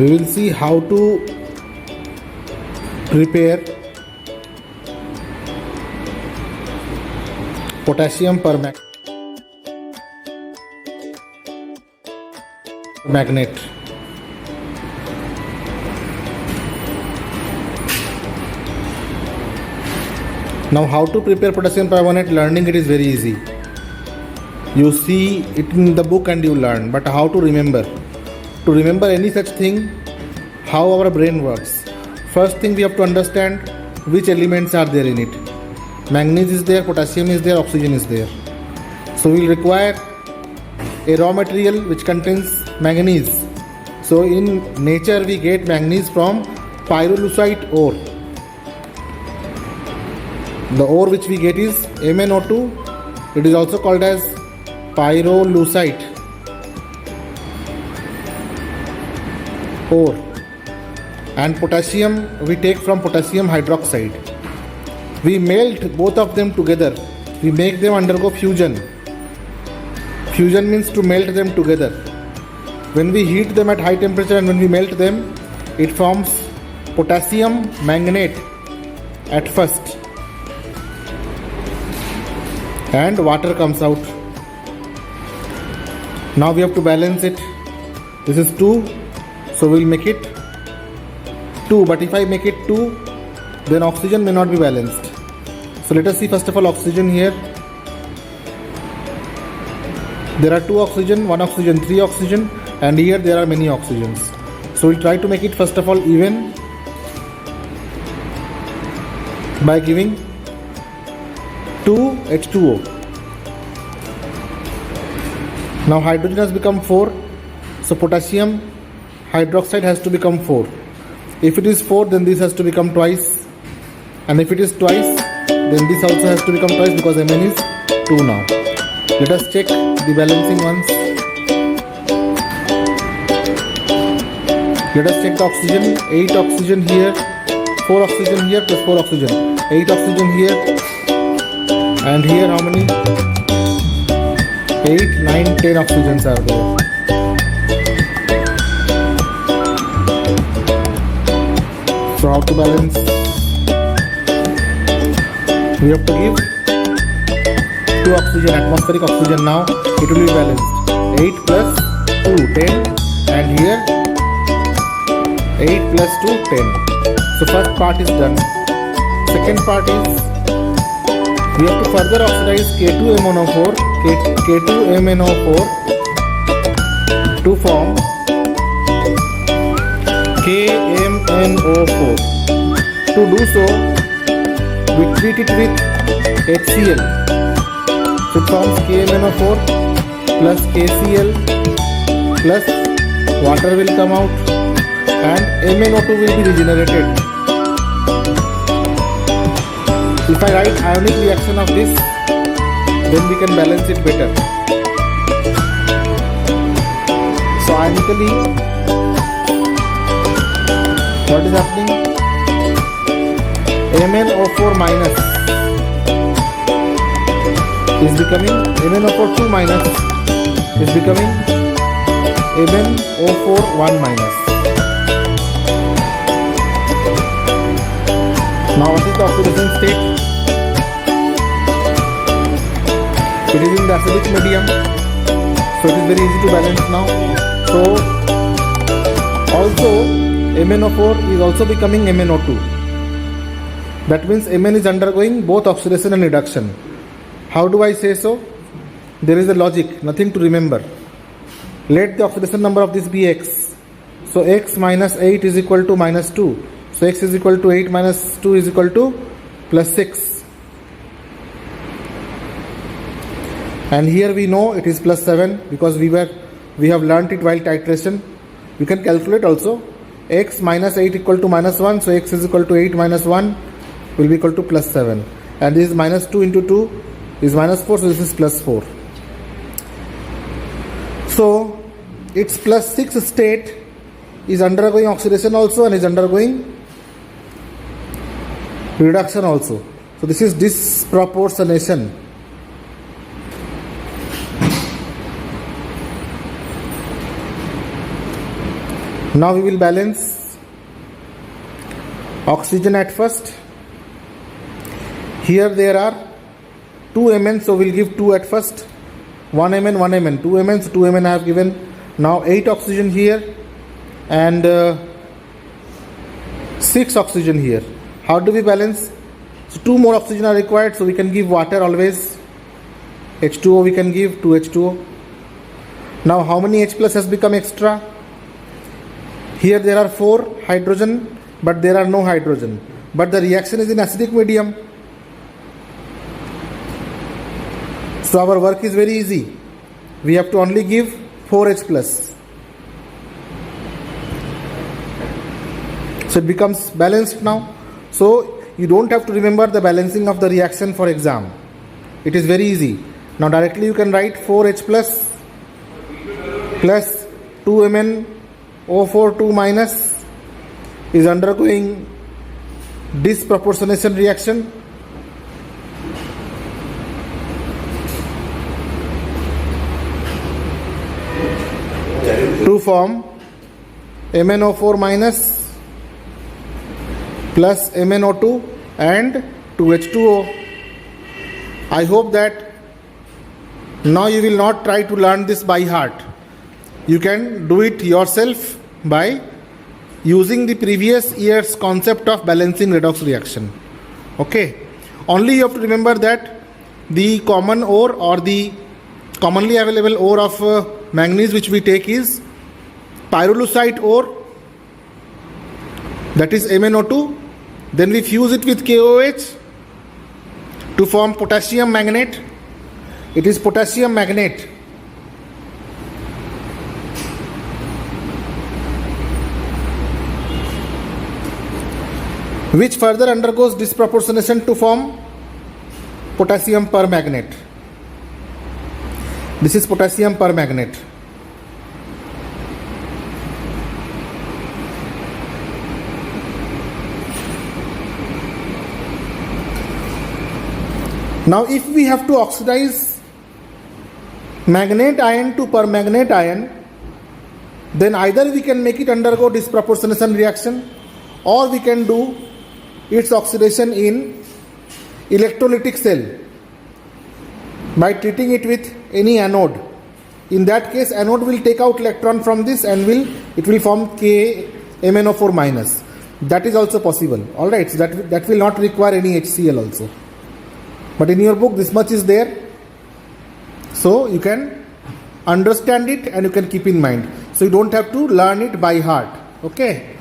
we will see how to prepare potassium permanganate. Now, how to prepare potassium permanganate? Learning it is very easy. You see it in the book and you learn, but how to remember? To remember any such thing, how our brain works. First thing we have to understand which elements are there in it. Manganese is there, potassium is there, oxygen is there. So we will require a raw material which contains manganese. So in nature we get manganese from pyrolusite ore. The ore which we get is MnO2. It is also called as pyrolusite ore. And potassium we take from potassium hydroxide. We melt both of them together. We make them undergo fusion. Fusion means to melt them together. When we heat them at high temperature and when we melt them, it forms potassium manganate at first. And water comes out. Now we have to balance it. This is 2, so we will make it 2. But if I make it 2, then oxygen may not be balanced. So let us see first of all oxygen here. There are 2 oxygen, 1 oxygen, 3 oxygen, and here there are many oxygens. So we will try to make it first of all even by giving 2 H2O. Now hydrogen has become 4, so potassium hydroxide has to become 4. If it is 4, then this has to become twice, and if it is twice, then this also has to become twice because Mn is 2 now. Let us check the balancing once. Let us check the oxygen. 8 oxygen here, 4 oxygen here plus 4 oxygen. 8 oxygen here, and here how many? 8, 9, 10 oxygens are there. So how to balance? We have to give 2 oxygen, atmospheric oxygen now. It will be balanced. 8 plus 2, 10, and here 8 plus 2, 10. So first part is done. Second part is we have to further oxidize K2MnO4 to form KMnO4. To do so, we treat it with HCl. So it forms KMnO4 plus KCl plus water will come out and MnO2 will be regenerated. If I write ionic reaction of this, then we can balance it better. So ionically, what is happening? MnO4 minus is becoming MnO4 2 minus is becoming MnO4 1 minus. Now what is the oxidation state? It is in the acidic medium, so it is very easy to balance now. So also MnO4 is also becoming MnO2. That means Mn is undergoing both oxidation and reduction. How do I say so? There is a logic, nothing to remember. Let the oxidation number of this be x. So x minus 8 is equal to minus 2. So x is equal to 8 minus 2 is equal to plus 6. And here we know it is plus 7 because we have learnt it while titration. You can calculate also. X minus 8 equal to minus 1. So x is equal to 8 minus 1 will be equal to plus 7. And this is minus 2 into 2 is minus 4. So this is plus 4. So its plus 6 state is undergoing oxidation also and is undergoing reduction also. So this is disproportionation. Now we will balance oxygen at first. Here there are 2 Mn, so we'll give 2 at first. 1 Mn, 1 Mn, 2 Mn, so 2 Mn I have given. Now 8 oxygen here and 6 oxygen here. How do we balance? So 2 more oxygen are required, so we can give water always. H2O we can give, 2 H2O. Now how many H plus has become extra? Here there are 4 hydrogen, but there are no hydrogen. But the reaction is in acidic medium. So our work is very easy. We have to only give 4H plus. So it becomes balanced now. So you don't have to remember the balancing of the reaction for exam. It is very easy. Now directly you can write 4H plus 2MnO4 2 minus is undergoing disproportionation reaction. To form MnO4 minus plus MnO2 and 2H2O. I hope that now you will not try to learn this by heart. You can do it yourself by using the previous year's concept of balancing redox reaction. Okay. Only you have to remember that the common ore or the commonly available ore of manganese which we take is pyrolusite ore, that is MnO2. Then we fuse it with KOH to form potassium magnate. It is potassium magnate. Which further undergoes disproportionation to form potassium permanganate. This is potassium permanganate. Now if we have to oxidize manganate ion to permanganate ion, then either we can make it undergo disproportionation reaction or we can do its oxidation in electrolytic cell by treating it with any anode. In that case, anode will take out electron from this and it will form KMnO4 minus. That is also possible. Alright, so that will not require any HCl also. But in your book this much is there, so you can understand it and you can keep in mind. So you don't have to learn it by heart. Okay.